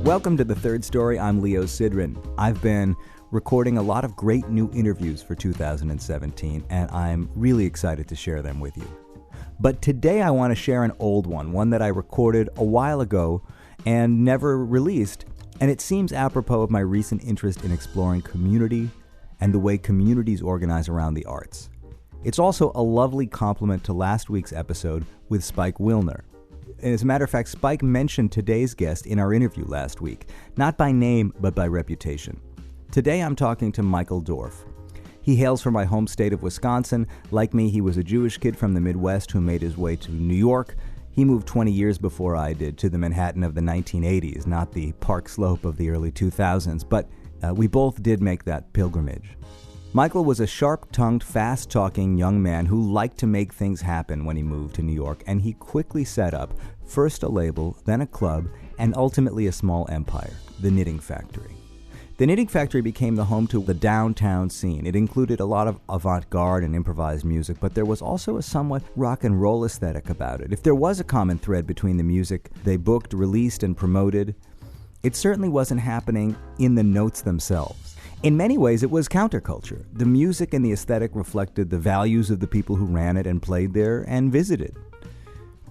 Welcome to The Third Story. I'm Leo Sidran. I've been recording a lot of great new interviews for 2017, and I'm really excited to share them with you. But today I want to share an old one that I recorded a while ago and never released, and it seems apropos of my recent interest in exploring community and the way communities organize around the arts. It's also a lovely complement to last week's episode with Spike Wilner. As a matter of fact, Spike mentioned today's guest in our interview last week, not by name, but by reputation. Today I'm talking to Michael Dorf. He hails from my home state of Wisconsin. Like me, he was a Jewish kid from the Midwest who made his way to New York. He moved 20 years before I did to the Manhattan of the 1980s, not the Park Slope of the early 2000s, but we both did make that pilgrimage. Michael was a sharp-tongued, fast-talking young man who liked to make things happen when he moved to New York, and he quickly set up first a label, then a club, and ultimately a small empire, the Knitting Factory. The Knitting Factory became the home to the downtown scene. It included a lot of avant-garde and improvised music, but there was also a somewhat rock and roll aesthetic about it. If there was a common thread between the music they booked, released, and promoted, it certainly wasn't happening in the notes themselves. In many ways, it was counterculture. The music and the aesthetic reflected the values of the people who ran it and played there and visited.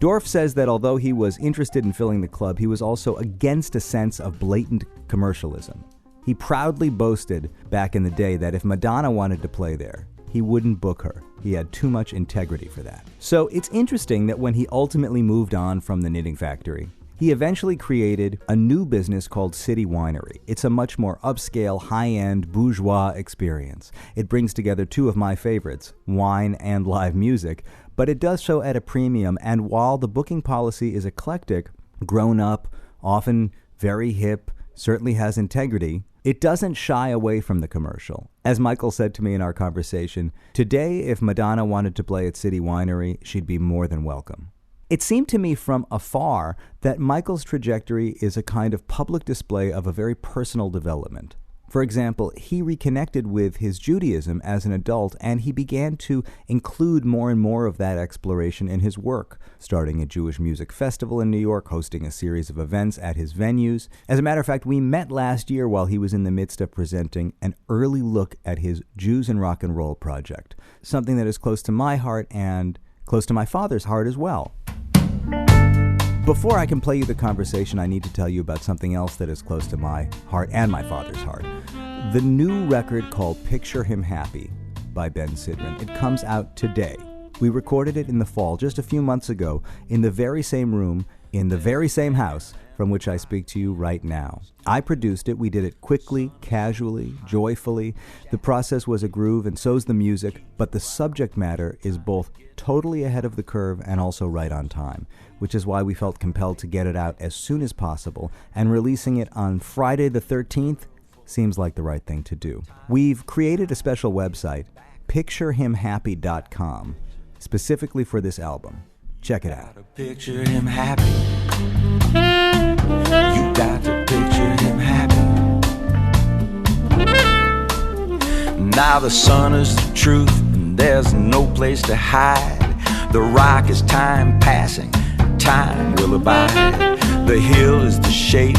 Dorf says that although he was interested in filling the club, he was also against a sense of blatant commercialism. He proudly boasted back in the day that if Madonna wanted to play there, he wouldn't book her. He had too much integrity for that. So it's interesting that when he ultimately moved on from the Knitting Factory, he eventually created a new business called City Winery. It's a much more upscale, high-end, bourgeois experience. It brings together two of my favorites, wine and live music, but it does so at a premium, and while the booking policy is eclectic, grown up, often very hip, certainly has integrity, it doesn't shy away from the commercial. As Michael said to me in our conversation, today if Madonna wanted to play at City Winery, she'd be more than welcome. It seemed to me from afar that Michael's trajectory is a kind of public display of a very personal development. For example, he reconnected with his Judaism as an adult, and he began to include more and more of that exploration in his work, starting a Jewish music festival in New York, hosting a series of events at his venues. As a matter of fact, we met last year while he was in the midst of presenting an early look at his Jews and Rock and Roll project, something that is close to my heart and close to my father's heart as well. Before I can play you the conversation, I need to tell you about something else that is close to my heart and my father's heart. The new record called Picture Him Happy by Ben Sidran. It comes out today. We recorded it in the fall, just a few months ago, in the very same room, in the very same house from which I speak to you right now. I produced it. We did it quickly, casually, joyfully. The process was a groove, and so's the music, but the subject matter is both totally ahead of the curve and also right on time, which is why we felt compelled to get it out as soon as possible, and releasing it on Friday the 13th seems like the right thing to do. We've created a special website, picturehimhappy.com, specifically for this album. Check it out. Picture him happy. You got to picture him happy. Now the sun is the truth, and there's no place to hide. The rock is time passing, time will abide. The hill is the shape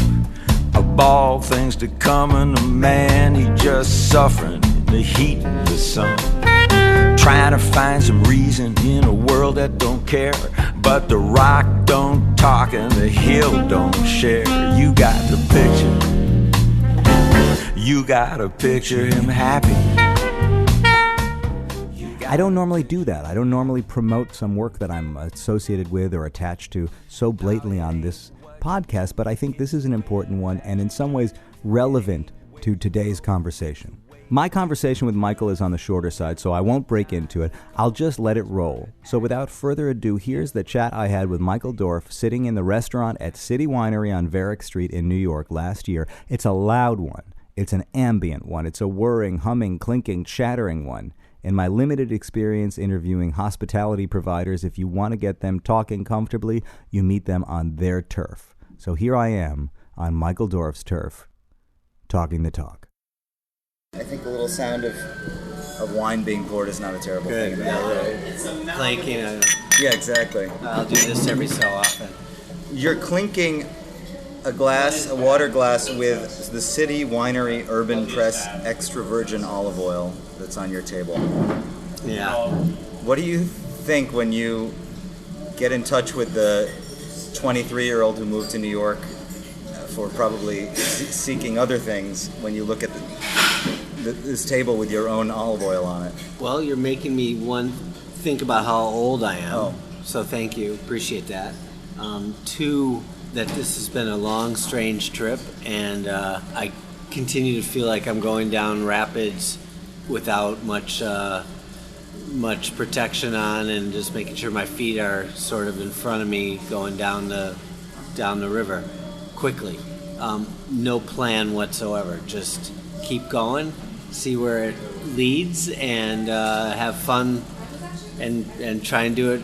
of all things to come, and a man, he just suffering in the heat of the sun. Trying to find some reason in a world that don't care, but the rock don't talk and the hill don't share. You got the picture. You gotta picture him happy. I don't normally do that. I don't normally promote some work that I'm associated with or attached to so blatantly on this podcast, but I think this is an important one and in some ways relevant to today's conversation. My conversation with Michael is on the shorter side, so I won't break into it. I'll just let it roll. So without further ado, here's the chat I had with Michael Dorf sitting in the restaurant at City Winery on Varick Street in New York last year. It's a loud one. It's an ambient one. It's a whirring, humming, clinking, chattering one. In my limited experience interviewing hospitality providers, if you want to get them talking comfortably, you meet them on their turf. So here I am on Michael Dorf's turf, talking the talk. I think the little sound of wine being poured is not a terrible thing. Yeah, right. It's clanking. Yeah, exactly. I'll do this every so often. You're clinking a water glass with the City Winery Urban Press Extra Virgin Olive Oil that's on your table. Yeah. What do you think when you get in touch with the 23-year-old who moved to New York for probably seeking other things when you look at this table with your own olive oil on it? Well, you're making me think about how old I am. Oh. So thank you. Appreciate that. Two, that this has been a long, strange trip, and I continue to feel like I'm going down rapids without much protection on, and just making sure my feet are sort of in front of me going down the river quickly. No plan whatsoever. Just keep going, see where it leads, and have fun, and try and do it,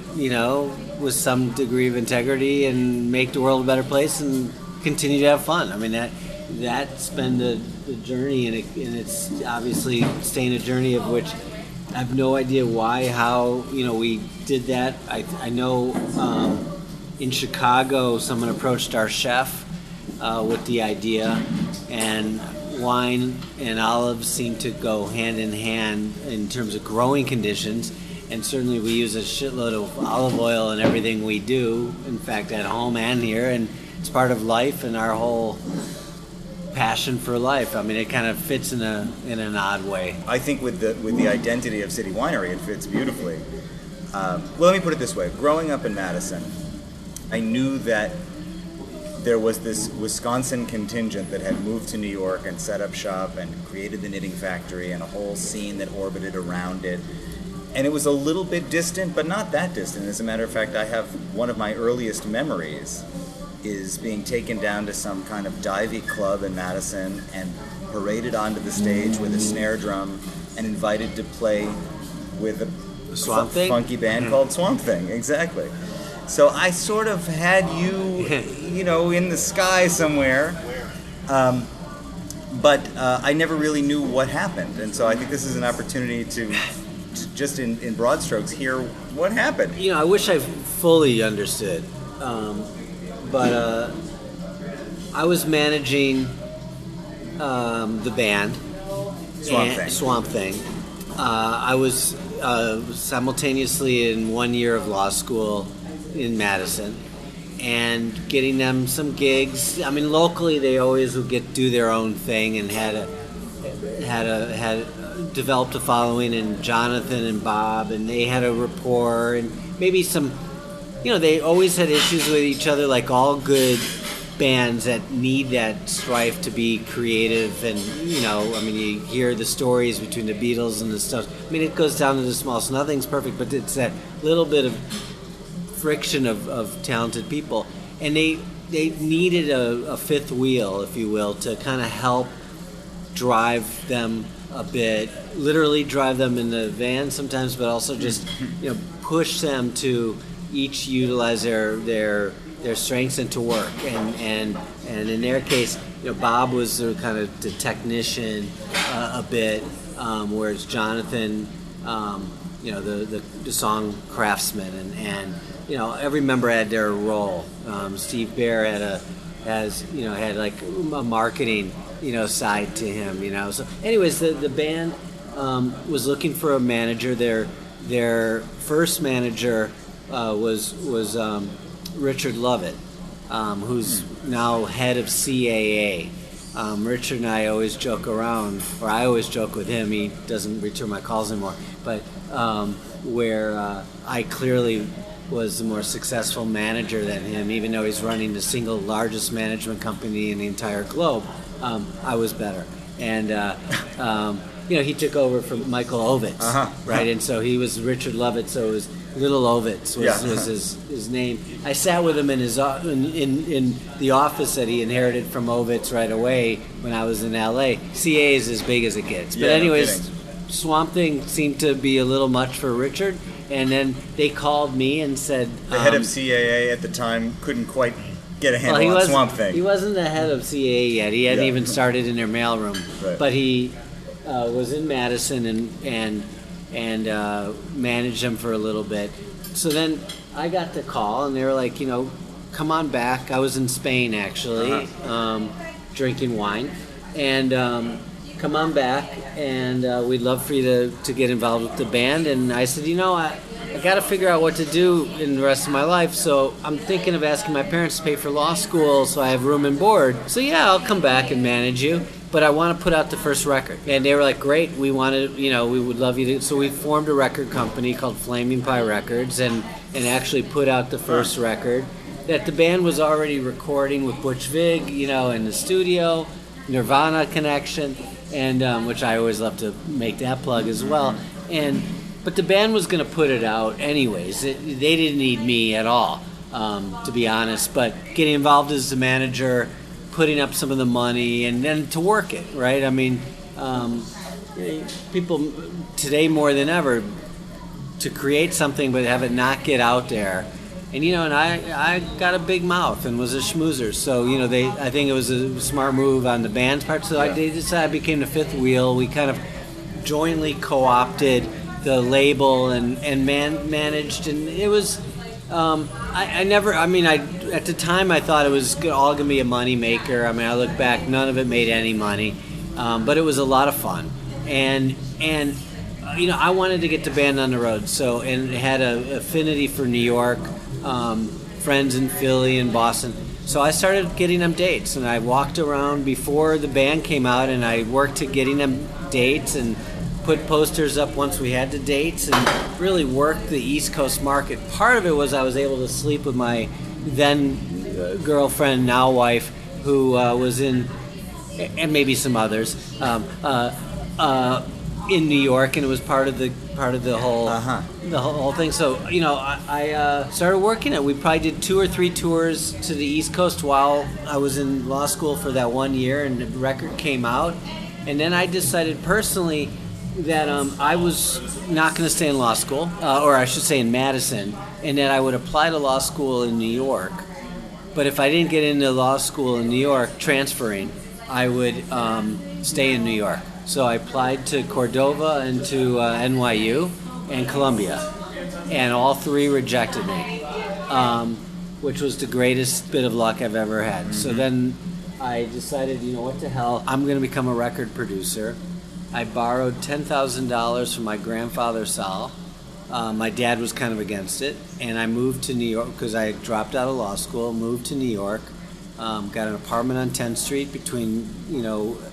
with some degree of integrity, and make the world a better place, and continue to have fun. I mean, that's been the journey, and it's obviously staying a journey of which I have no idea why, how, we did that. I know in Chicago, someone approached our chef with the idea, and wine and olives seem to go hand in hand in terms of growing conditions. And certainly we use a shitload of olive oil in everything we do, in fact, at home and here, and it's part of life and our whole passion for life. I mean, it kind of fits in an odd way. I think with the identity of City Winery, it fits beautifully. Well, let me put it this way. Growing up in Madison, I knew that there was this Wisconsin contingent that had moved to New York and set up shop and created the knitting factory and a whole scene that orbited around it. And it was a little bit distant, but not that distant. As a matter of fact, I have one of my earliest memories is being taken down to some kind of divey club in Madison and paraded onto the stage with a snare drum and invited to play with a Swamp Thing? Funky band called Swamp Thing. Exactly. So I sort of had you, in the sky somewhere. But I never really knew what happened. And so I think this is an opportunity to just in broad strokes hear what happened. I wish I fully understood. But I was managing the band Swamp Thing. I was simultaneously in 1 year of law school in Madison and getting them some gigs. I mean, locally they always would do their own thing, and had developed a following, and Jonathan and Bob, and they had a rapport, and maybe some, they always had issues with each other, like all good bands that need that strife to be creative. And you hear the stories between the Beatles and the stuff. I mean, it goes down to the smallest. Nothing's perfect, but it's that little bit of friction of talented people, and they needed a fifth wheel, if you will, to kind of help drive them a bit, literally drive them in the van sometimes, but also just push them to each utilize their strengths and to work. And in their case, Bob was the kind of the technician a bit, whereas Jonathan, the song craftsman, and every member had their role. Steve Bear had like a marketing side to him. So anyways, the band was looking for a manager. Their first manager was Richard Lovett, who's now head of CAA. Richard and I always joke around, or I always joke with him. He doesn't return my calls anymore, but where I clearly was the more successful manager than him, even though he's running the single largest management company in the entire globe. I was better, and he took over from Michael Ovitz, right? And so he was Richard Lovett, so it was Little Ovitz was his name. I sat with him in his in the office that he inherited from Ovitz right away when I was in LA. CA is as big as it gets, but anyways, Swamp Thing seemed to be a little much for Richard, and then they called me and said the head of CAA at the time couldn't quite get a handle on Swamp Thing. He wasn't the head of CAA yet. He hadn't even started in their mailroom, but he was in Madison and managed them for a little bit. So then I got the call, and they were like, come on back. I was in Spain, actually, drinking wine. And come on back, and we'd love for you to get involved with the band. And I said, I got to figure out what to do in the rest of my life, so I'm thinking of asking my parents to pay for law school so I have room and board. So yeah, I'll come back and manage you, but I want to put out the first record. And they were like, great, we wanted, we would love you to. So we formed a record company called Flaming Pie Records and actually put out the first record that the band was already recording with Butch Vig, in the studio, Nirvana connection, and which I always love to make that plug as well. But the band was going to put it out anyways. They didn't need me at all, to be honest. But getting involved as the manager, putting up some of the money, and then to work it, right? I mean, people today more than ever to create something but have it not get out there. And and I got a big mouth and was a schmoozer, so I think it was a smart move on the band's part. So they decided I became the fifth wheel. We kind of jointly co-opted the label and managed, and it was at the time I thought it was all gonna be a money maker. I mean, I look back, none of it made any money, but it was a lot of fun, and I wanted to get the band on the road, so and had an affinity for New York, friends in Philly and Boston. So I started getting them dates, and I walked around before the band came out, and I worked to getting them dates and put posters up once we had the dates and really worked the East Coast market. Part of it was I was able to sleep with my then girlfriend, now wife, who was in, and maybe some others, in New York, and it was part of the whole thing. So I started working it. We probably did 2 or 3 tours to the East Coast while I was in law school for that 1 year, and the record came out. And then I decided personally that I was not going to stay in law school, or I should say in Madison, and that I would apply to law school in New York. But if I didn't get into law school in New York, transferring, I would stay in New York. So I applied to Cordova and to NYU and Columbia, and all 3 rejected me, which was the greatest bit of luck I've ever had. Mm-hmm. So then I decided, what the hell, I'm going to become a record producer. I borrowed $10,000 from my grandfather, Sal. My dad was kind of against it, and I moved to New York because I dropped out of law school, moved to New York, got an apartment on 10th Street between,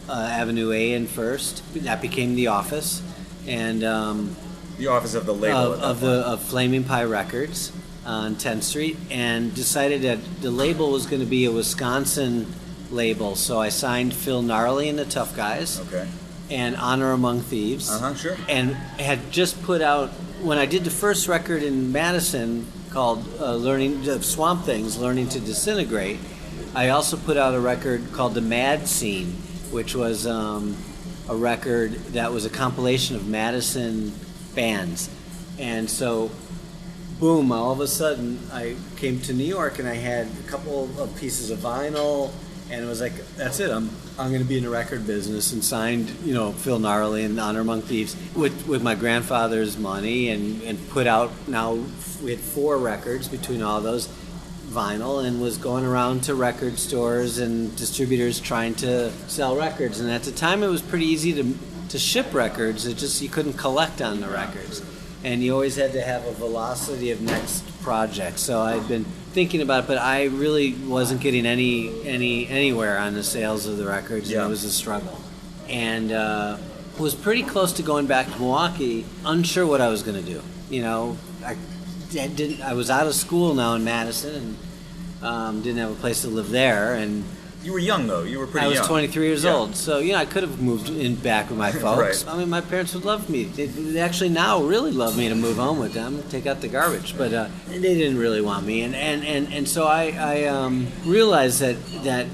Avenue A and First. That became the office, and the office of the label of Flaming Pie Records on 10th Street, and decided that the label was going to be a Wisconsin label. So I signed Phil Gnarly and the Tough Guys. Okay. And Honor Among Thieves. Sure. And had just put out, when I did the first record in Madison called Swamp Things, Learning to Disintegrate, I also put out a record called The Mad Scene, which was a record that was a compilation of Madison bands. And so, boom, all of a sudden I came to New York and I had a couple of pieces of vinyl, and it was like, that's it, I'm going to be in the record business, and signed, Phil Gnarly and Honor Among Thieves with my grandfather's money, and put out, now we had 4 records between all those, vinyl, and was going around to record stores and distributors trying to sell records. And at the time it was pretty easy to ship records, it just, you couldn't collect on the records. And you always had to have a velocity of next project. So I'd been thinking about it, but I really wasn't getting anywhere on the sales of the records. Yeah. And it was a struggle. And was pretty close to going back to Milwaukee, unsure what I was going to do. I was out of school now in Madison, and didn't have a place to live there. And you were young, though. You were pretty young. I was 23 years old, so I could have moved in back with my folks. Right. I mean, my parents would love me. They actually now really love me to move home with them, take out the garbage. But they didn't really want me, and so I realized that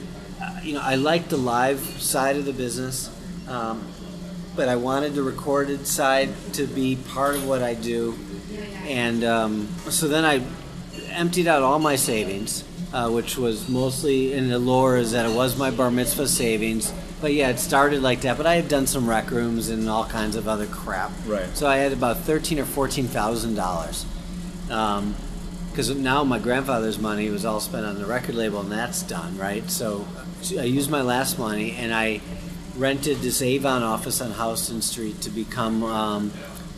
I liked the live side of the business, but I wanted the recorded side to be part of what I do. And so then I emptied out all my savings, which was mostly, in the lore is that it was my bar mitzvah savings. But yeah, it started like that. But I had done some rec rooms and all kinds of other crap. Right. So I had about $13,000 or $14,000. because now my grandfather's money was all spent on the record label, and that's done, right? So I used my last money, and I rented this Avon office on Houston Street to become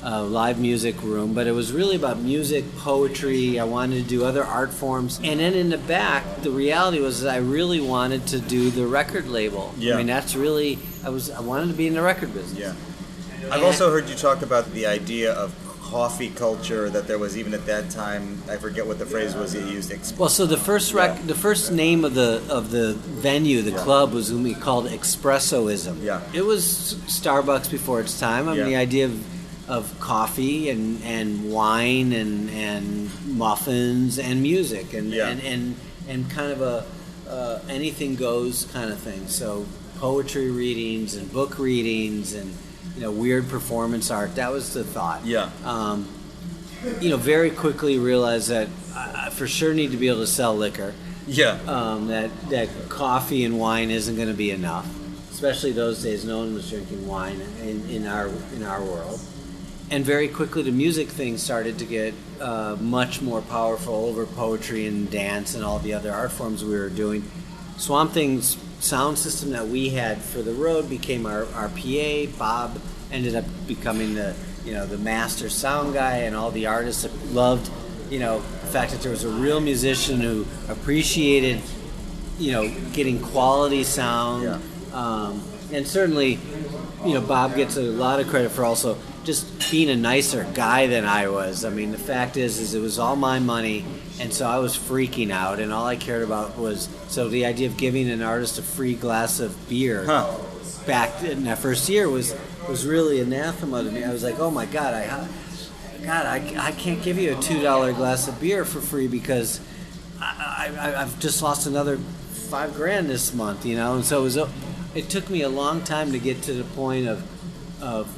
a live music room. But it was really about music, poetry. I wanted to do other art forms. And then in the back, the reality was that I really wanted to do the record label. Yeah. I mean, that's really, I wanted to be in the record business. Yeah. I've also heard you talk about the idea of coffee culture, that there was even at that time, I forget what the phrase was you used. Well, so the first name of the venue, the club, was what we called Espressoism. Yeah. It was Starbucks before its time. I mean, the idea of coffee and wine and muffins and music and kind of a anything goes kind of thing. So poetry readings and book readings and weird performance art. That was the thought. Yeah. Very quickly realized that I for sure need to be able to sell liquor. Yeah. That coffee and wine isn't going to be enough, especially those days. No one was drinking wine in our world. And very quickly, the music thing started to get much more powerful over poetry and dance and all the other art forms we were doing. Swamp Thing's sound system that we had for the road became our PA. Bob ended up becoming the master sound guy, and all the artists that loved the fact that there was a real musician who appreciated getting quality sound. Yeah. And certainly Bob gets a lot of credit for also just being a nicer guy than I was. I mean, the fact is it was all my money, and so I was freaking out, and all I cared about was, so the idea of giving an artist a free glass of beer back in that first year was really anathema to me. I was like, oh my God, I can't give you a $2 glass of beer for free because I've just lost another $5,000 this month, and so it took me a long time to get to the point of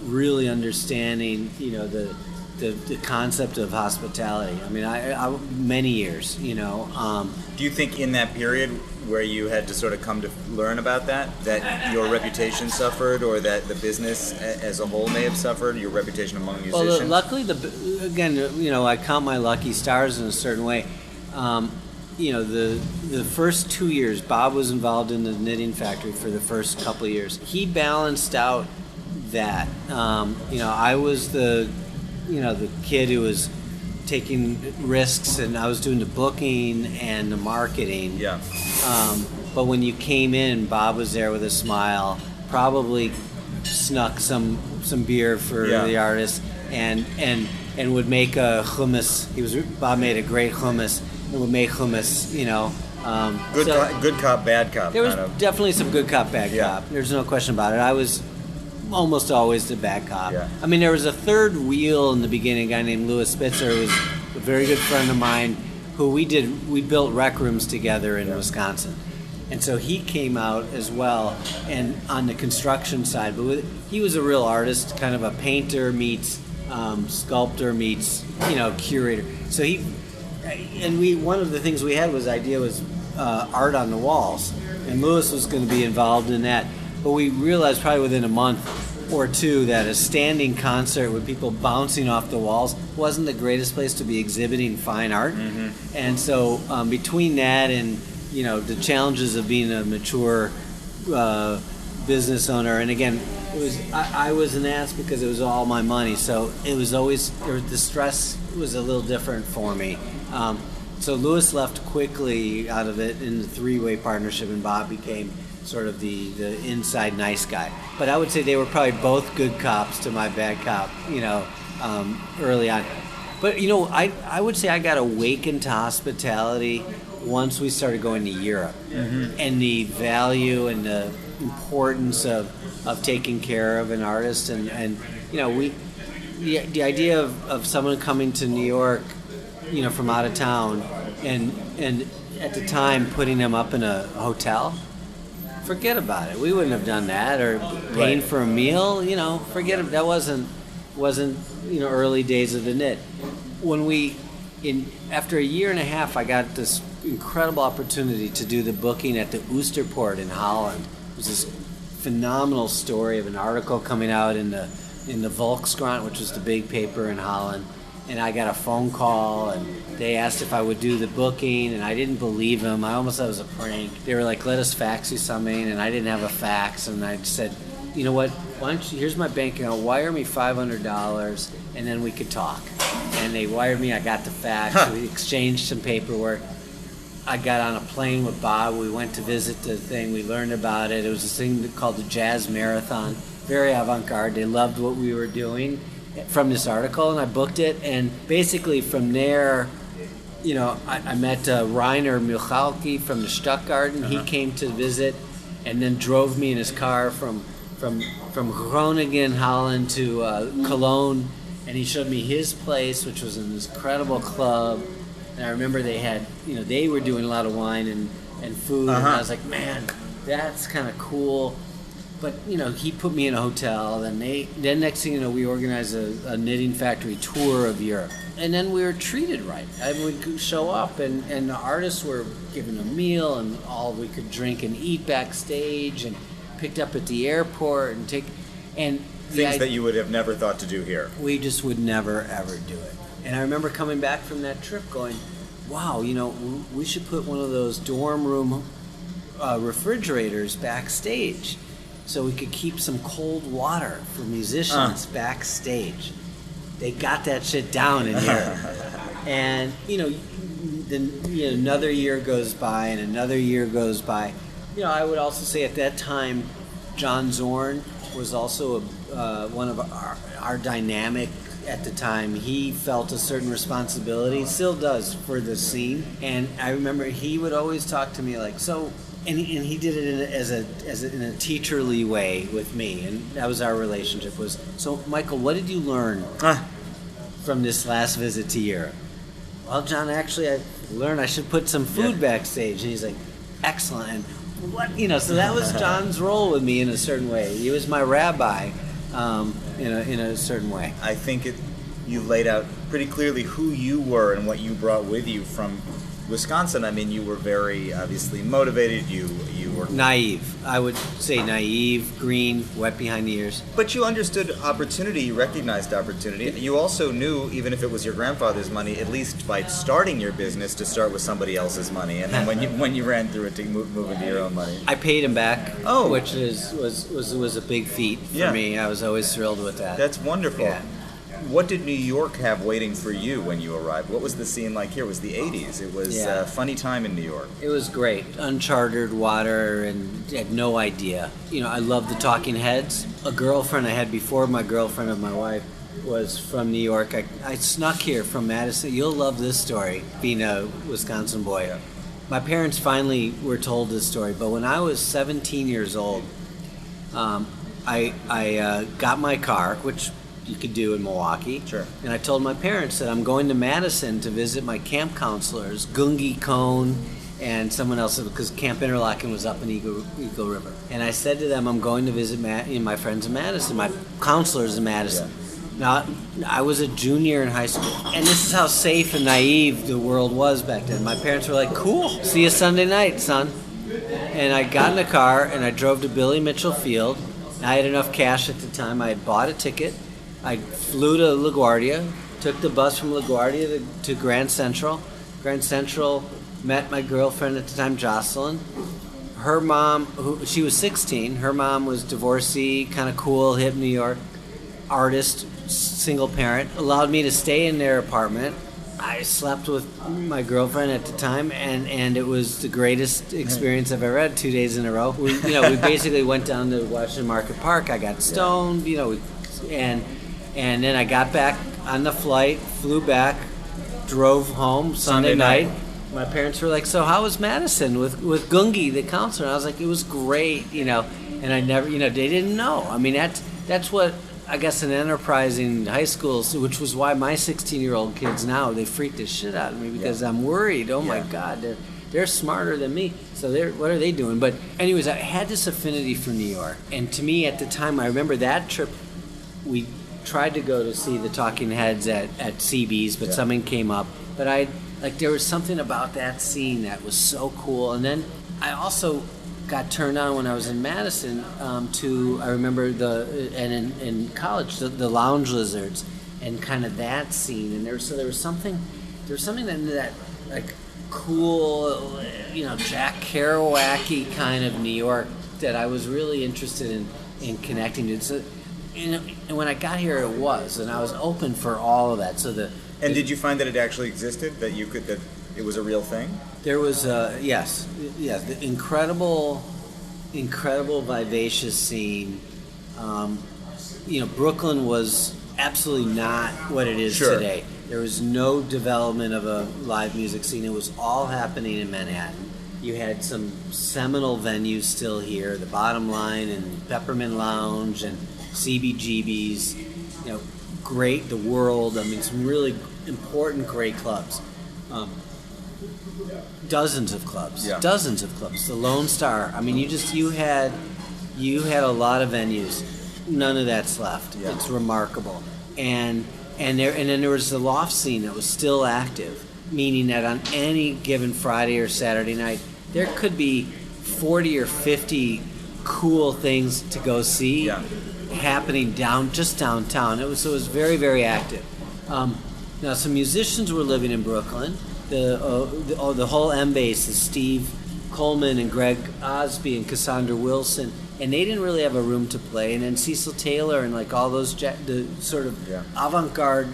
really understanding, the concept of hospitality. I mean, I many years, Do you think in that period where you had to sort of come to learn about that your reputation suffered, or that the business as a whole may have suffered, your reputation among musicians? Well, luckily, I count my lucky stars in a certain way. The first 2 years, Bob was involved in the knitting factory for the first couple of years. He balanced out that. I was the kid who was taking risks, and I was doing the booking and the marketing. Yeah. But when you came in, Bob was there with a smile, probably snuck some beer for the artist, and would make a hummus. Bob made a great hummus, and would make hummus. Good cop, bad cop. There was definitely some good cop, bad cop. There's no question about it. I was almost always the bad cop. Yeah. I mean, there was a third wheel in the beginning, a guy named Louis Spitzer, who was a very good friend of mine, who we built rec rooms together in Wisconsin. And so he came out as well, and on the construction side, but he was a real artist, kind of a painter meets sculptor meets curator. So one of the things we had was art on the walls, and Louis was going to be involved in that. But we realized probably within a month or two that a standing concert with people bouncing off the walls wasn't the greatest place to be exhibiting fine art. Mm-hmm. And so between that and the challenges of being a mature business owner, and again, I was an ass because it was all my money. So it was always the stress was a little different for me. So Louis left quickly out of it in the three-way partnership, and Bob became sort of the inside nice guy. But I would say they were probably both good cops to my bad cop, early on. But, I would say I got awakened to hospitality once we started going to Europe. Mm-hmm. And the value and the importance of taking care of an artist. And the idea of someone coming to New York, from out of town, and at the time putting them up in a hotel, forget about it. We wouldn't have done that, or paying for a meal. Forget it. That wasn't early days of the knit. After a year and a half, I got this incredible opportunity to do the booking at the Oosterpoort in Holland. It was this phenomenal story of an article coming out in the Volkskrant, which was the big paper in Holland, and I got a phone call, and they asked if I would do the booking, and I didn't believe them. I almost thought it was a prank. They were like, let us fax you something, and I didn't have a fax, and I said, you know what, why don't you, here's my bank account, wire me $500, and then we could talk. And they wired me, I got the fax, we exchanged some paperwork. I got on a plane with Bob, we went to visit the thing, we learned about it. It was this thing called the Jazz Marathon, very avant-garde. They loved what we were doing from this article, and I booked it, and basically from there, you know, I met Rainer Milwaukee from the Stuttgarten. He came to visit, and then drove me in his car from Groningen, Holland to Cologne, and he showed me his place, which was an incredible club. And I remember they had, you know, they were doing a lot of wine and food, and I was like, man, that's kind of cool. But, you know, he put me in a hotel, and then next thing you know, we organized a knitting factory tour of Europe. And then we were treated right. I would show up, and the artists were given a meal, and all we could drink and eat backstage, and picked up at the airport, and things that you would have never thought to do here. We just would never, ever do it. And I remember coming back from that trip going, wow, you know, we should put one of those dorm room refrigerators backstage, so we could keep some cold water for musicians backstage. They got that shit down in here. And, you know, then another year goes by and another year goes by. You know, I would also say at that time, John Zorn was also one of our dynamic at the time. He felt a certain responsibility, still does, for the scene. And I remember he would always talk to me like, so... And he did it in a teacherly way with me, and that was our relationship. Was, so Michael, what did you learn from this last visit to Europe? Well, John, actually, I learned I should put some food backstage. And he's like, excellent. And what, you know? So that was John's role with me in a certain way. He was my rabbi, in a certain way. I think you laid out pretty clearly who you were and what you brought with you from Wisconsin. I mean, you were very obviously motivated. You were naive. I would say naive, green, wet behind the ears. But you understood opportunity. You recognized opportunity. You also knew, even if it was your grandfather's money, at least by starting your business, to start with somebody else's money, and then when you ran through it, to move into your own money. I paid him back. Which was a big feat for me. I was always thrilled with that. That's wonderful. Yeah. What did New York have waiting for you when you arrived? What was the scene like here? It was the 80s. It was a funny time in New York. It was great. Uncharted water, and had no idea. You know, I loved the Talking Heads. A girlfriend I had before my girlfriend of my wife was from New York. I snuck here from Madison. You'll love this story, being a Wisconsin boy. Yeah. My parents finally were told this story, but when I was 17 years old, I got my car, which you could do in Milwaukee. Sure. And I told my parents that I'm going to Madison to visit my camp counselors, Gungi Cohn and someone else, because Camp Interlaken was up in Eagle River. And I said to them, I'm going to visit my friends in Madison, my counselors in Madison. Yeah. Now, I was a junior in high school, and this is how safe and naive the world was back then. My parents were like, cool, see you Sunday night, son. And I got in the car, and I drove to Billy Mitchell Field. I had enough cash at the time. I had bought a ticket. I flew to LaGuardia, took the bus from LaGuardia to Grand Central. Grand Central, met my girlfriend at the time, Jocelyn. Her mom, she was 16. Her mom was divorcee, kind of cool, hip New York, artist, single parent. Allowed me to stay in their apartment. I slept with my girlfriend at the time, and it was the greatest experience I've ever had. 2 days in a row. We basically went down to Washington Market Park. I got stoned, and then I got back on the flight, flew back, drove home Sunday night. My parents were like, so how was Madison with Gungi, the counselor? And I was like, it was great, and I never, they didn't know. I mean, that's what, I guess, an enterprising high school, which was why my 16-year-old kids now, they freak the shit out of me because I'm worried. Oh my God, they're smarter than me. So what are they doing? But anyways, I had this affinity for New York. And to me at the time, I remember that trip, we tried to go to see the Talking Heads at CB's, but something came up. But there was something about that scene that was so cool. And then I also got turned on when I was in Madison I remember in college, the Lounge Lizards. and kind of that scene. And there was something that like cool, Jack Kerouac-y kind of New York that I was really interested in connecting to. So, and when I got here, and I was open for all of that. So did you find that it actually existed? That it was a real thing? There was yes, the incredible vivacious scene. Brooklyn was absolutely not what it is today. There was no development of a live music scene. It was all happening in Manhattan. You had some seminal venues still here, the Bottom Line and Peppermint Lounge and CBGB's, great, the World. I mean, some really important, great clubs. Dozens of clubs. The Lone Star. I mean, you had a lot of venues. None of that's left. Yeah. It's remarkable. And then there was the loft scene that was still active, meaning that on any given Friday or Saturday night, there could be 40 or 50 cool things to go see happening downtown. It was very, very active. Now, some musicians were living in Brooklyn. The whole M base is Steve Coleman and Greg Osby and Cassandra Wilson, and they didn't really have a room to play. And then Cecil Taylor and like all those the sort of avant-garde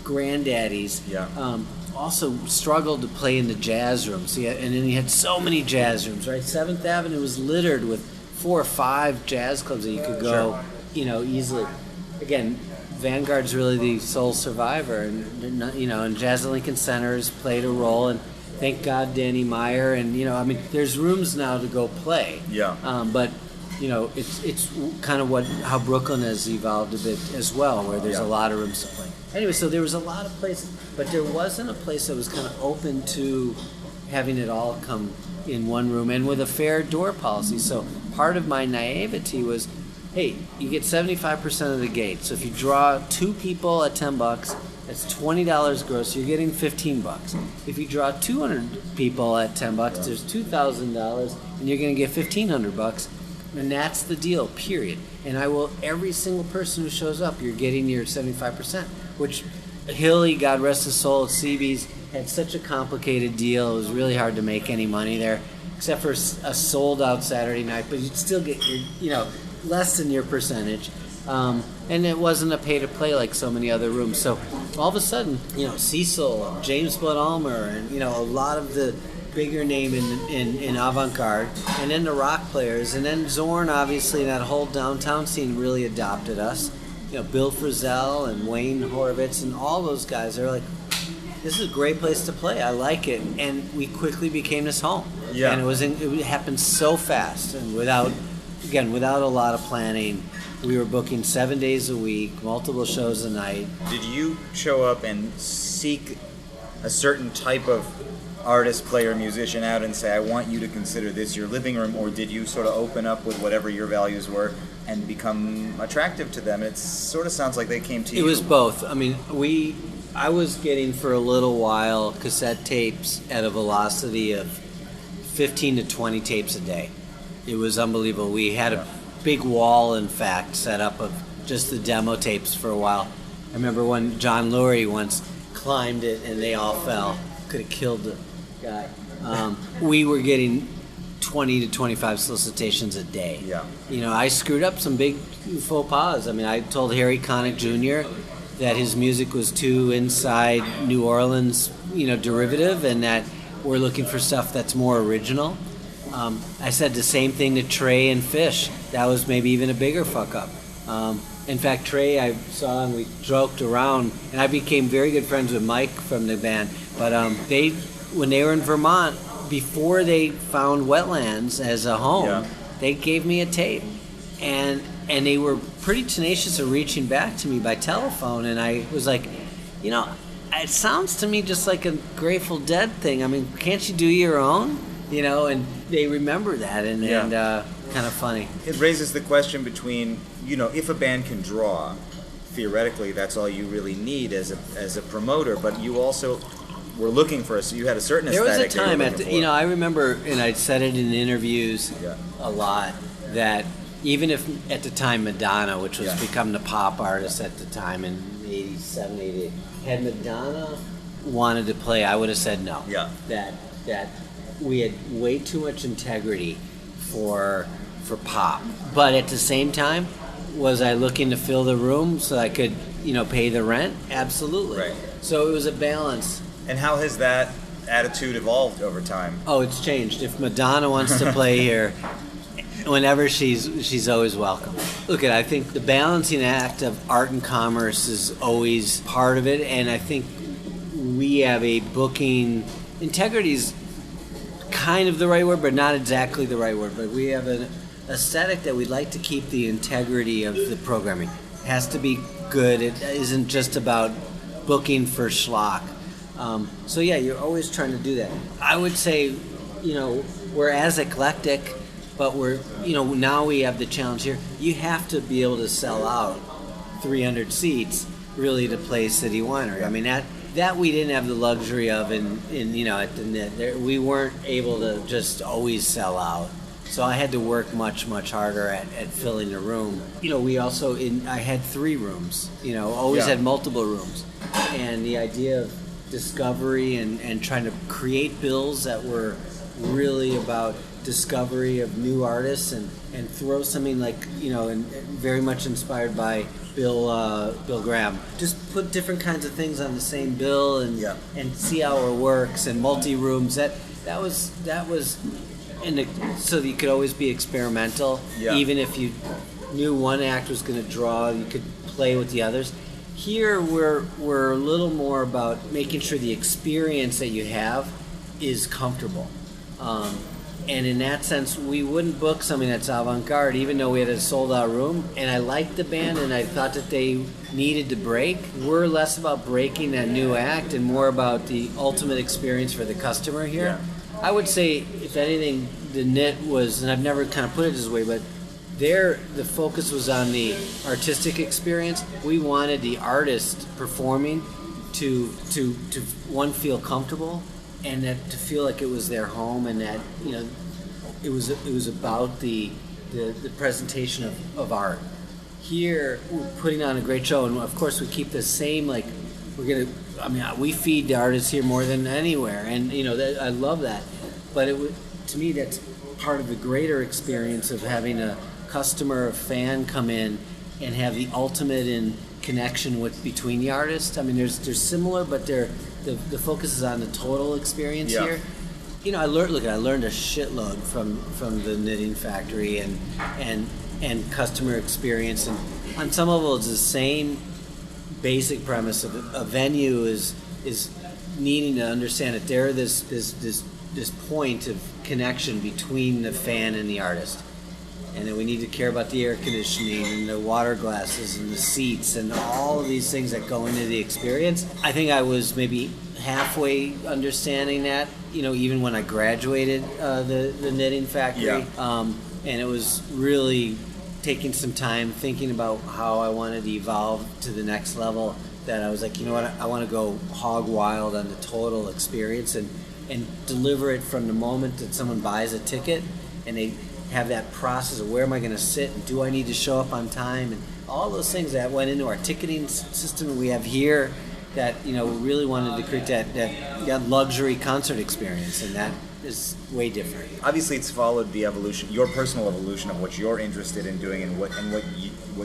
granddaddies also struggled to play in the jazz rooms. And then you had so many jazz rooms, right? 7th Avenue was littered with 4 or 5 jazz clubs that you could go, easily. Again, Vanguard's really the sole survivor, and Jazz at Lincoln Center has played a role, and thank God Danny Meyer, and there's rooms now to go play. But it's kind of how Brooklyn has evolved a bit as well, where there's a lot of rooms to play. Anyway, so there was a lot of places, but there wasn't a place that was kind of open to having it all come in one room and with a fair door policy. So part of my naivety was, hey, you get 75% of the gate. So if you draw 2 people at $10, that's $20 gross. You're getting $15. If you draw 200 people at $10, there's $2,000, and you're going to get $1,500. And that's the deal, period. And every single person who shows up, you're getting your 75%, which Hilly, God rest his soul, at CB's, had such a complicated deal. It was really hard to make any money there, except for a sold-out Saturday night. But you'd still get your, less than your percentage. And it wasn't a pay-to-play like so many other rooms. So all of a sudden, Cecil, James Blood Ulmer, and, a lot of the bigger name in avant-garde, and then the rock players, and then Zorn, obviously, that whole downtown scene really adopted us. Bill Frisell and Wayne Horvitz and all those guys are like, this is a great place to play. I like it. And we quickly became this home. Yeah. And it happened so fast, and without a lot of planning. We were booking 7 days a week, multiple shows a night. Did you show up and seek a certain type of artist, player, musician out and say, I want you to consider this your living room, or did you sort of open up with whatever your values were and become attractive to them? It sort of sounds like they came to you. It was both. I mean, I was getting for a little while cassette tapes at a velocity of 15 to 20 tapes a day. It was unbelievable. We had a big wall, in fact, set up of just the demo tapes for a while. I remember when John Lurie once climbed it and they all fell. Could have killed the guy. We were getting 20 to 25 solicitations a day. Yeah. I screwed up some big faux pas. I mean, I told Harry Connick Jr. that his music was too inside New Orleans, derivative, and that we're looking for stuff that's more original. I said the same thing to Trey and Fish. That was maybe even a bigger fuck up. In fact, Trey I saw and we joked around, and I became very good friends with Mike from the band. But when they were in Vermont, before they found Wetlands as a home, they gave me a tape, and they were pretty tenacious of reaching back to me by telephone. And I was like, it sounds to me just like a Grateful Dead thing. I mean, can't you do your own? And they remember that, and kind of funny. It raises the question between, if a band can draw, theoretically, that's all you really need as a promoter. But you also were looking for you had a certain aesthetic. There was a time I remember, and I'd said it in interviews a lot, that even if at the time Madonna, which was becoming the pop artist at the time, and 87, 88. Had Madonna wanted to play, I would have said no. Yeah. That we had way too much integrity for pop. But at the same time, was I looking to fill the room so I could, pay the rent? Absolutely. Right. So it was a balance. And how has that attitude evolved over time? Oh, it's changed. If Madonna wants to play here, whenever she's always welcome. Look, I think the balancing act of art and commerce is always part of it, and I think we have a booking integrity's kind of the right word, but not exactly the right word. But we have an aesthetic that we'd like to keep the integrity of the programming. It has to be good. It isn't just about booking for schlock. So yeah, you're always trying to do that. I would say, we're as eclectic, but we're, now we have the challenge here. You have to be able to sell out 300 seats really to play City Winery. I mean, that we didn't have the luxury of at the Knit. We weren't able to just always sell out. So I had to work much, much harder at filling the room. We also, I had 3 rooms, always had multiple rooms. And the idea of discovery and trying to create bills that were really about discovery of new artists and throw something like, and very much inspired by Bill Graham. Just put different kinds of things on the same bill and see how it works, and multi-rooms. That was so that you could always be experimental. Yeah. Even if you knew one act was going to draw, you could play with the others. Here we're a little more about making sure the experience that you have is comfortable. And in that sense, we wouldn't book something that's avant-garde, even though we had a sold-out room. And I liked the band, and I thought that they needed to break. We're less about breaking that new act and more about the ultimate experience for the customer here. Yeah. I would say, if anything, the Knit was, and I've never kind of put it this way, but the focus was on the artistic experience. We wanted the artist performing to one, feel comfortable, and that to feel like it was their home, and that it was about the presentation of art. Here we're putting on a great show, and of course we keep the same, like we feed the artists here more than anywhere, and I love that. But to me that's part of the greater experience of having a customer, a fan come in and have the ultimate in connection between the artists. I mean, there's similar, but the focus is on the total experience here. I learned a shitload from the Knitting Factory and customer experience, and on some level it's the same basic premise of a venue is needing to understand that there is this point of connection between the fan and the artist. And then we need to care about the air conditioning and the water glasses and the seats and all of these things that go into the experience. I think I was maybe halfway understanding that, even when I graduated the Knitting Factory. Yeah. And it was really taking some time thinking about how I wanted to evolve to the next level, that I was like, I want to go hog wild on the total experience and deliver it from the moment that someone buys a ticket and they have that process of where am I going to sit and do I need to show up on time, and all those things that went into our ticketing system we have here, that we really wanted to create that luxury concert experience, and that is way different. Obviously it's followed the evolution, your personal evolution of what you're interested in doing and what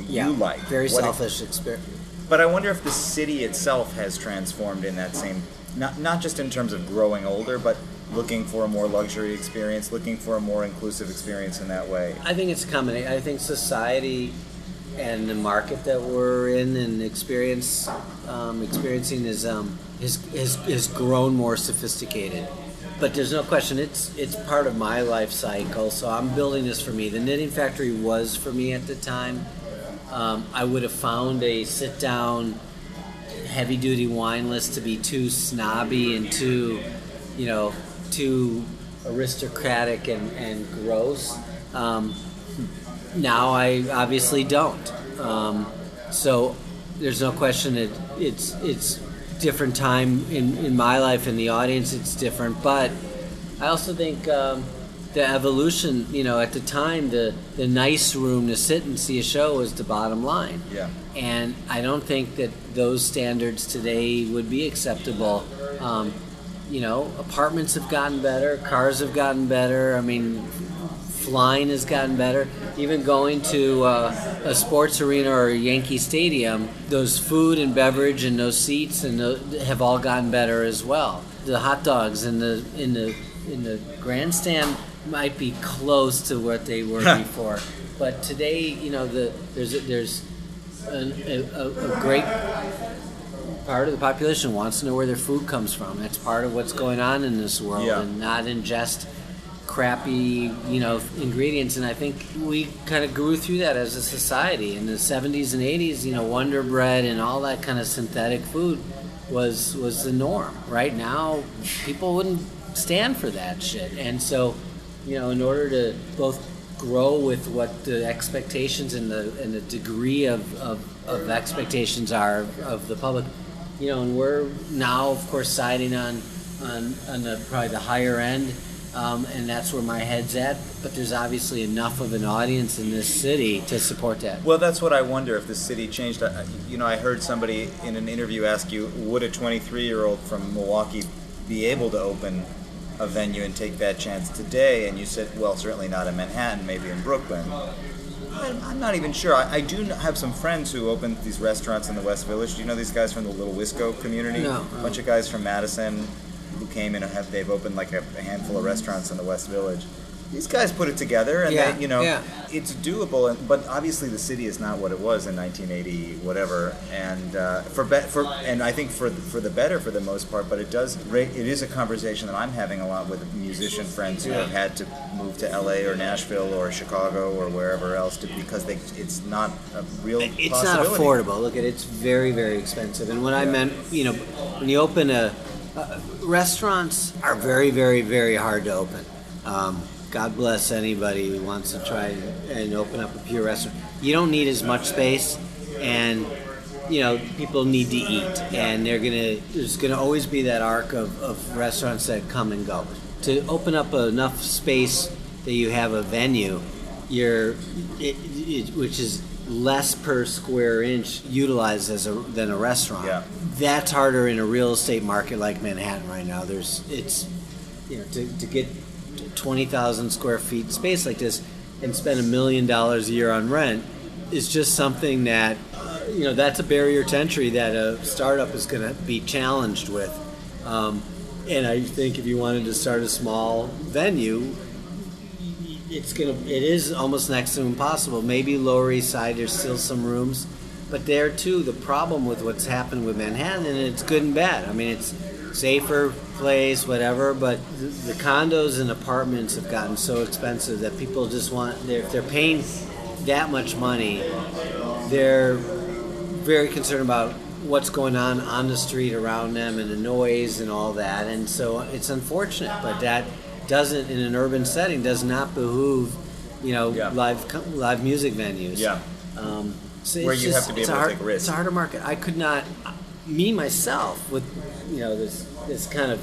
you like. Very selfish experience. But I wonder if the city itself has transformed in that same, not just in terms of growing older, but looking for a more luxury experience, looking for a more inclusive experience in that way. I think it's a combination. I think society and the market that we're in and experiencing is grown more sophisticated. But there's no question, it's part of my life cycle. So I'm building this for me. The Knitting Factory was for me at the time. I would have found a sit-down, heavy-duty wine list to be too snobby and too aristocratic and gross. Now I obviously don't. So there's no question it's different time in my life, and the audience it's different. But I also think the evolution, at the time, the nice room to sit and see a show was the bottom line. Yeah. And I don't think that those standards today would be acceptable. Apartments have gotten better, cars have gotten better. I mean, flying has gotten better. Even going to a sports arena or a Yankee Stadium, those food and beverage and those seats have all gotten better as well. The hot dogs in the grandstand might be close to what they were before, but today, there's a great part of the population wants to know where their food comes from. That's part of what's going on in this world, and not ingest crappy, ingredients. And I think we kind of grew through that as a society in the 70s and 80s. Wonder Bread and all that kind of synthetic food was the norm. Right now, people wouldn't stand for that shit, and so in order to both grow with what the expectations and the degree of expectations are of the public, and we're now, of course, siding on probably the higher end, and that's where my head's at. But there's obviously enough of an audience in this city to support that. Well, that's what I wonder if the city changed. I heard somebody in an interview ask you, would a 23-year-old from Milwaukee be able to open a venue and take that chance today? And you said, well, certainly not in Manhattan, maybe in Brooklyn. I'm not even sure. I do have some friends who opened these restaurants in the West Village. Do you know these guys from the Little Wisco community? No. A bunch of guys from Madison who came in and they've opened like a handful of restaurants in the West Village. These guys put it together, and it's doable. But obviously, the city is not what it was in 1980, whatever. And and I think for the better for the most part. But it is a conversation that I'm having a lot with musician friends who have had to move to LA or Nashville or Chicago or wherever else because it's not a real It's possibility. not affordable. Look, it's very, very expensive. And what I meant, when you open restaurants are very, very, very hard to open. God bless anybody who wants to try and open up a pure restaurant. You don't need as much space, and people need to eat, and there's gonna always be that arc of restaurants that come and go. To open up enough space that you have a venue, which is less per square inch utilized than a restaurant. Yeah. That's harder in a real estate market like Manhattan right now. To get 20,000 square feet space like this and spend $1 million a year on rent is just something that that's a barrier to entry that a startup is going to be challenged with. And I think if you wanted to start a small venue, it is almost next to impossible. Maybe Lower East Side, there's still some rooms, but there too, the problem with what's happened with Manhattan, and it's good and bad. I mean, it's safer place, whatever, but the condos and apartments have gotten so expensive that people just if they're paying that much money, they're very concerned about what's going on the street around them and the noise and all that. And so it's unfortunate, but that doesn't, in an urban setting, does not behoove live music venues. Yeah. So where you have to be able to take risks. It's a harder market. I could not, me myself, with this kind of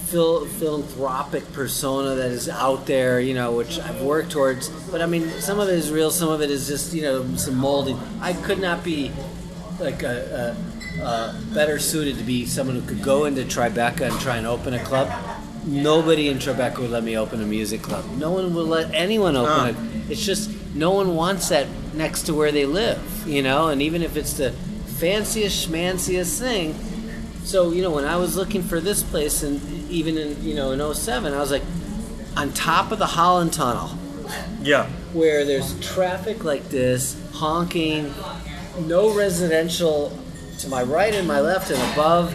philanthropic persona that is out there, which I've worked towards. But I mean, some of it is real, some of it is just some molding. I could not be like a better suited to be someone who could go into Tribeca and try and open a club. Nobody in Tribeca would let me open a music club. No one will let anyone open it. It's just no one wants that next to where they live, and even if it's the fanciest, schmanciest thing. So, when I was looking for this place, and even in 07, I was like, on top of the Holland Tunnel. Yeah. Where there's traffic like this, honking, no residential to my right and my left and above.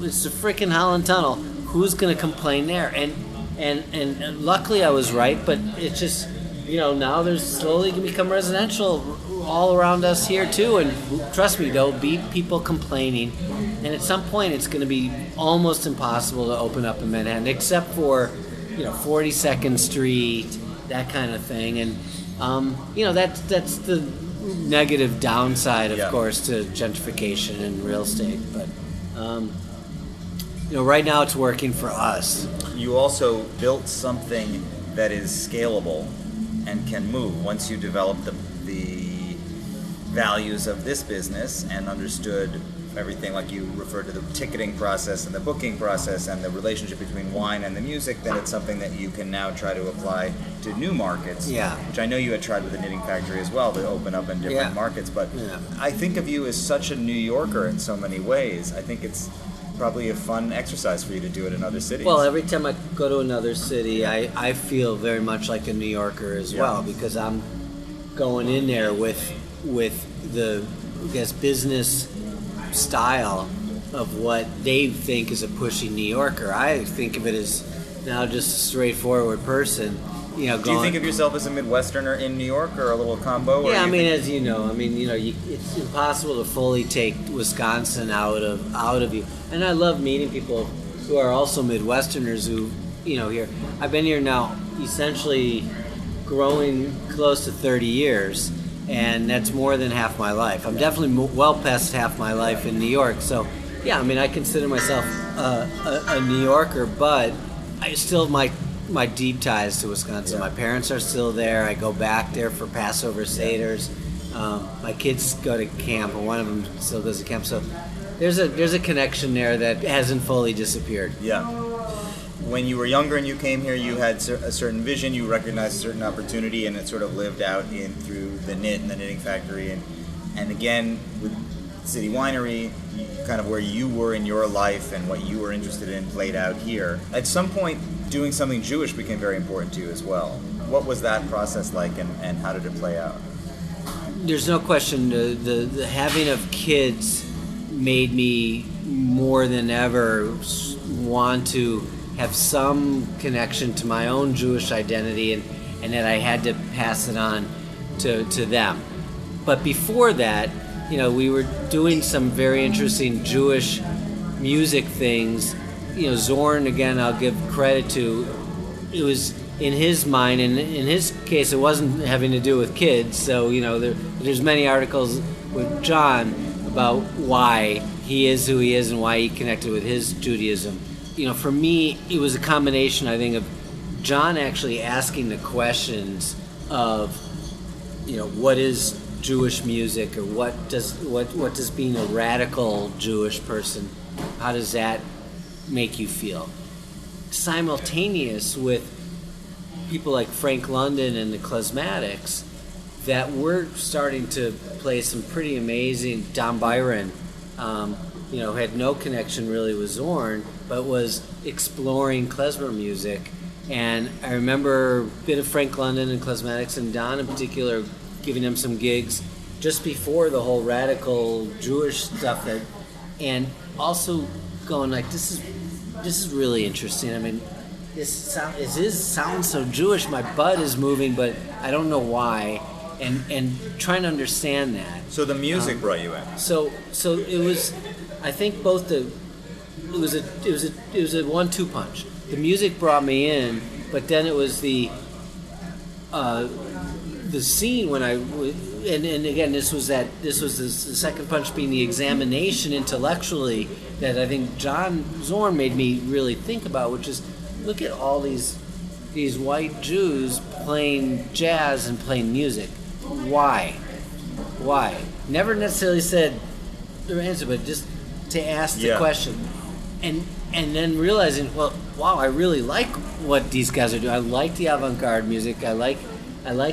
It's the freaking Holland Tunnel. Who's going to complain there? And luckily I was right, but it's just, now there's slowly going to become residential all around us here too, and trust me, there'll be people complaining, and at some point it's going to be almost impossible to open up in Manhattan, except for 42nd Street, that kind of thing. And that's the negative downside, of course, to gentrification and real estate. But right now it's working for us. You also built something that is scalable and can move. Once you develop the values of this business and understood everything, like you referred to the ticketing process and the booking process and the relationship between wine and the music, then it's something that you can now try to apply to new markets. Yeah. Which I know you had tried with the Knitting Factory as well, to open up in different markets. But I think of you as such a New Yorker in so many ways. I think it's probably a fun exercise for you to do it in other cities. Well, every time I go to another city, I feel very much like a New Yorker as well, because I'm going in there with the, I guess, business style of what they think is a pushy New Yorker. I think of it as now just a straightforward person. Do you think of yourself as a Midwesterner in New York, or a little combo? Yeah, as you know, it's impossible to fully take Wisconsin out of you. And I love meeting people who are also Midwesterners who, here. I've been here now essentially growing close to 30 years, and that's more than half my life. I'm definitely well past half my life in New York. So, yeah, I consider myself a New Yorker, but I still have my deep ties to Wisconsin. Yeah. My parents are still there. I go back there for Passover Seders. My kids go to camp, and one of them still goes to camp. So there's a connection there that hasn't fully disappeared. Yeah. When you were younger and you came here, you had a certain vision, you recognized a certain opportunity, and it sort of lived out through the knit and the Knitting Factory. And again, with City Winery, kind of where you were in your life and what you were interested in played out here. At some point, doing something Jewish became very important to you as well. What was that process like, and how did it play out? There's no question the having of kids made me more than ever want to have some connection to my own Jewish identity, and that I had to pass it on to them. But before that, we were doing some very interesting Jewish music things. Zorn, again, I'll give credit to, it was in his mind, and in his case, it wasn't having to do with kids. So, there's many articles with John about why he is who he is and why he connected with his Judaism. For me, it was a combination, I think, of John actually asking the questions of, what is Jewish music, or what does being a radical Jewish person, how does that make you feel? Simultaneous with people like Frank London and the Klezmatics, that were starting to play some pretty amazing. Don Byron, had no connection really with Zorn, but was exploring klezmer music. And I remember a bit of Frank London and Klezmatics, and Don in particular, giving them some gigs just before the whole radical Jewish stuff, and also going like, this is really interesting. This sounds so Jewish. My butt is moving, but I don't know why, and trying to understand that. So the music brought you in. So it was, I think it was a 1-2 punch. The music brought me in, but then it was the scene when and again, this was the second punch being the examination intellectually that I think John Zorn made me really think about, which is, look at all these white Jews playing jazz and playing music. Why? Never necessarily said the answer, but just to ask the question, and then realizing, well, wow, I really like what these guys are doing. I like the avant-garde music. I like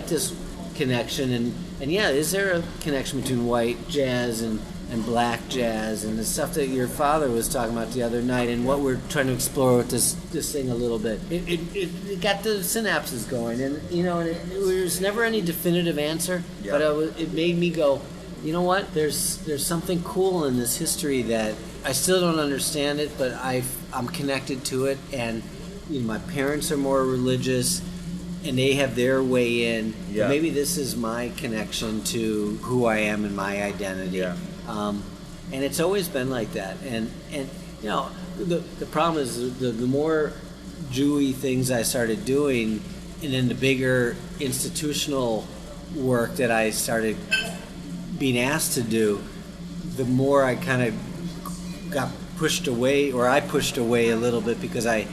this connection, and yeah, is there a connection between white jazz and black jazz and the stuff that your father was talking about the other night, and what we're trying to explore with this thing a little bit? It got the synapses going, and there was never any definitive answer, but it made me go, you know what? There's something cool in this history that I still don't understand it, but I'm connected to it, and my parents are more religious, and they have their way in. Yeah. Maybe this is my connection to who I am and my identity. Yeah. And it's always been like that. And the problem is the more Jewy things I started doing, and then the bigger institutional work that I started being asked to do, the more I kind of got pushed away, or I pushed away a little bit because I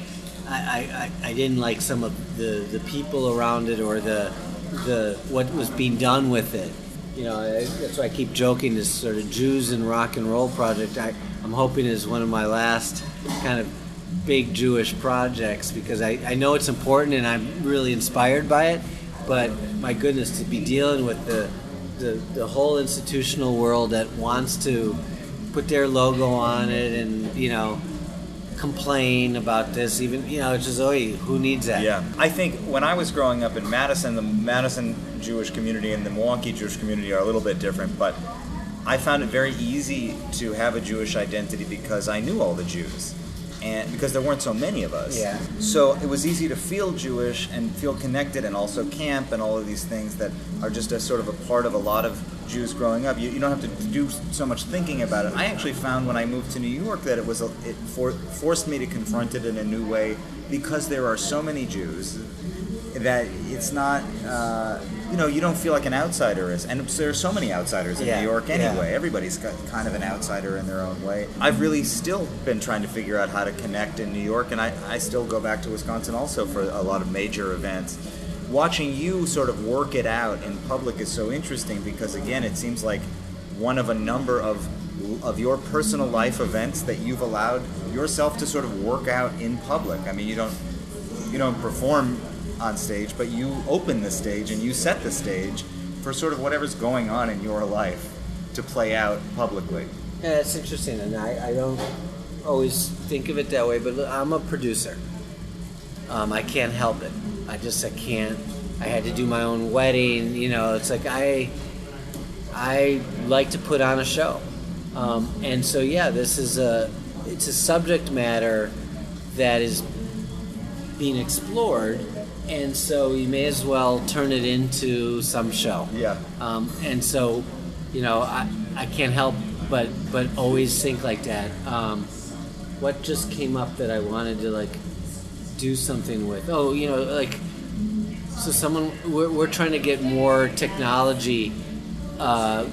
didn't like some of the people around it, or the what was being done with it. You know, that's why I keep joking. This sort of Jews and rock and roll project, I'm hoping is one of my last kind of big Jewish projects, because I know it's important and I'm really inspired by it. But my goodness, to be dealing with the whole institutional world that wants to put their logo on it and, you know, complain about this, even, you know, it's just, who needs that? Yeah. I think when I was growing up in Madison, the Madison Jewish community and the Milwaukee Jewish community are a little bit different, but I found it very easy to have a Jewish identity because I knew all the Jews, and because there weren't so many of us. Yeah. So it was easy to feel Jewish and feel connected, and also camp and all of these things that are just a sort of a part of a lot of Jews growing up. You don't have to do so much thinking about it. I actually found when I moved to New York that it forced me to confront it in a new way, because there are so many Jews that it's not, you don't feel like an outsider is. And there are so many outsiders in New York anyway. Yeah. Everybody's got kind of an outsider in their own way. I've really still been trying to figure out how to connect in New York, and I still go back to Wisconsin also for a lot of major events. Watching you sort of work it out in public is so interesting, because, again, it seems like one of a number of your personal life events that you've allowed yourself to sort of work out in public. I mean, you don't perform on stage, but you open the stage and you set the stage for sort of whatever's going on in your life to play out publicly. Yeah, it's interesting, and I don't always think of it that way, but I'm a producer. I can't help it. I can't. I had to do my own wedding. You know, it's like I like to put on a show, and so it's a subject matter that is being explored, and so you may as well turn it into some show. Yeah. And so, you know, I can't help but always think like that. What just came up that I wanted to do something with? So we're trying to get more technology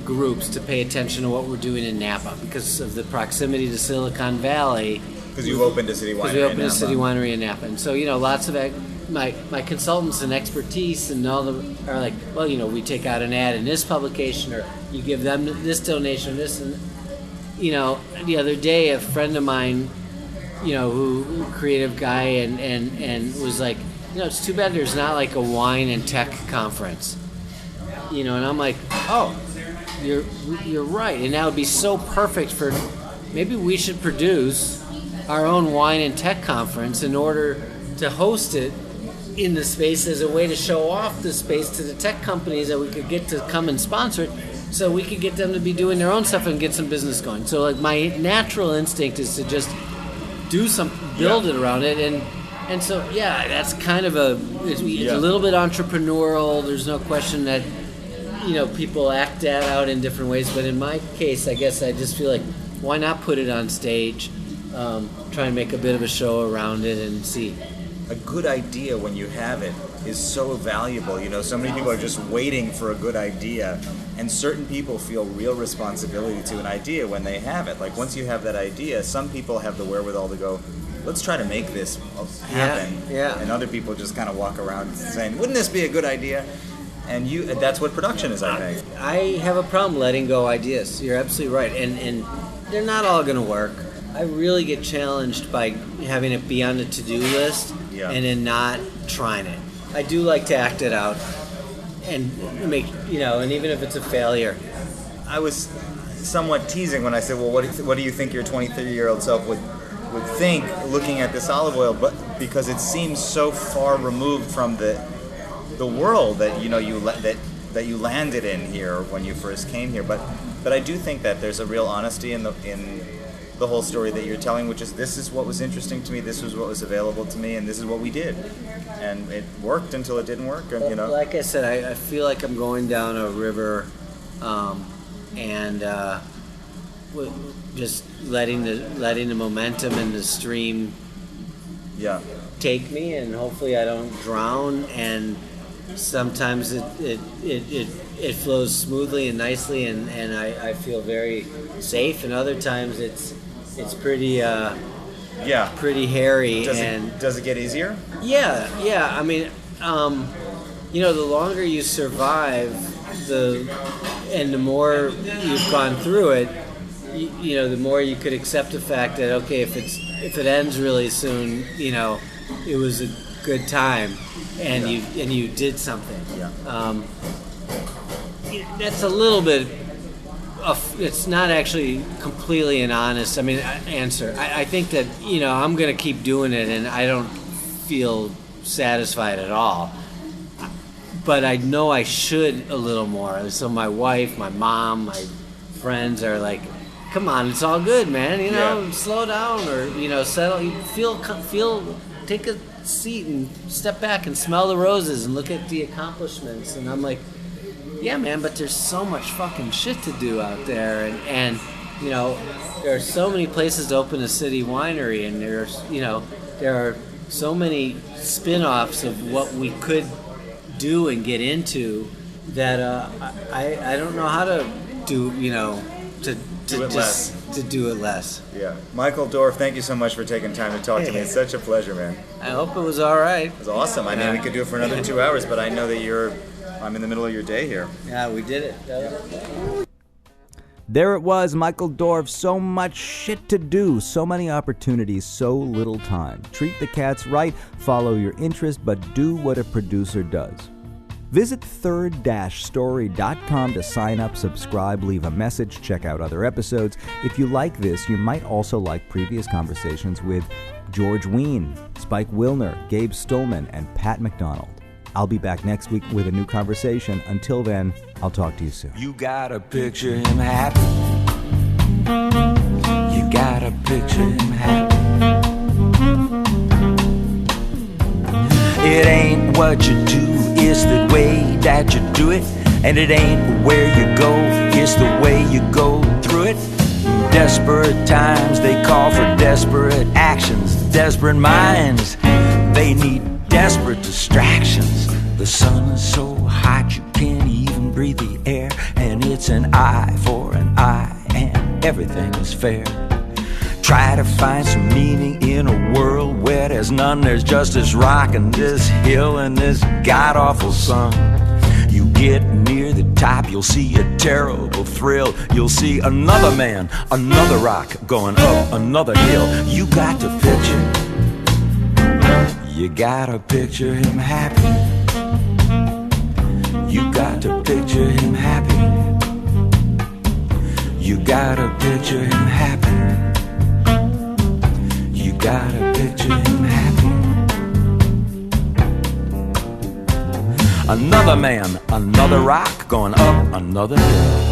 groups to pay attention to what we're doing in Napa because of the proximity to Silicon Valley. Because you opened a City Winery. Because we opened a City Winery in Napa, and so lots of my consultants and expertise and all them are like, well, we take out an ad in this publication, or you give them this donation, this, and the other day a friend of mine, who creative guy, and was like, it's too bad there's not like a wine and tech conference, and I'm like, oh, you're right, and that would be so perfect for, maybe we should produce our own wine and tech conference in order to host it in the space as a way to show off the space to the tech companies that we could get to come and sponsor it, so we could get them to be doing their own stuff and get some business going. So my natural instinct is to just build it around it, and so that's kind of it's a little bit entrepreneurial. There's no question that people act that out in different ways, but in my case, I guess I just feel like, why not put it on stage, try and make a bit of a show around it and see. A good idea, when you have it, is so valuable. So many people are just waiting for a good idea, and certain people feel real responsibility to an idea when they have it. Like, once you have that idea, some people have the wherewithal to go, let's try to make this happen. Yeah. And other people just kind of walk around saying, wouldn't this be a good idea? And that's what production is, I think. I have a problem letting go ideas. You're absolutely right. And they're not all going to work. I really get challenged by having it be on the to-do list and then not trying it. I do like to act it out and make, and even if it's a failure. I was somewhat teasing when I said, well, what do you think your 23-year-old self would think looking at this olive oil? But because it seems so far removed from the world that that you landed in here when you first came here. But I do think that there's a real honesty in the whole story that you're telling, which is, this is what was interesting to me, this was what was available to me, and this is what we did, and it worked until it didn't work. Like I said, I feel like I'm going down a river, and just letting the momentum and the stream take me, and hopefully I don't drown. And sometimes it flows smoothly and nicely, and I feel very safe, and other times it's It's pretty Yeah. pretty hairy. Does it get easier? Yeah. I mean, the longer you survive, and the more you've gone through it, the more you could accept the fact that, okay, if it ends really soon, it was a good time, and you did something. Yeah. That's a little bit. It's not actually completely an honest, answer. I think that I'm going to keep doing it, and I don't feel satisfied at all. But I know I should a little more. So my wife, my mom, my friends are like, "Come on, it's all good, man. Slow down, or settle. You feel. Take a seat and step back and smell the roses and look at the accomplishments." And I'm like, "Yeah, man, but there's so much fucking shit to do out there, and there are so many places to open a City Winery, and there are so many spin-offs of what we could do and get into that I don't know how to do to do it less." Yeah. Michael Dorf, thank you so much for taking time to talk to me. It's such a pleasure, man. I hope it was all right. It was awesome. I mean, we could do it for another 2 hours, but I know that I'm in the middle of your day here. Yeah, we did it. There it was, Michael Dorf. So much shit to do, so many opportunities, so little time. Treat the cats right, follow your interest, but do what a producer does. Visit third-story.com to sign up, subscribe, leave a message, check out other episodes. If you like this, you might also like previous conversations with George Wein, Spike Wilner, Gabe Stulman, and Pat McDonald. I'll be back next week with a new conversation. Until then, I'll talk to you soon. You gotta picture him happy. You gotta picture him happy. It ain't what you do, it's the way that you do it. And it ain't where you go, it's the way you go through it. Desperate times, they call for desperate actions. Desperate minds, they need desperate distractions. The sun is so hot you can't even breathe the air, and it's an eye for an eye, and everything is fair. Try to find some meaning in a world where there's none. There's just this rock and this hill and this god-awful sun. You get near the top, you'll see a terrible thrill. You'll see another man, another rock going up another hill. You got to picture, you gotta picture him happy. You got to picture him happy. You gotta picture him happy. You gotta picture him happy. Another man, another rock going up another hill.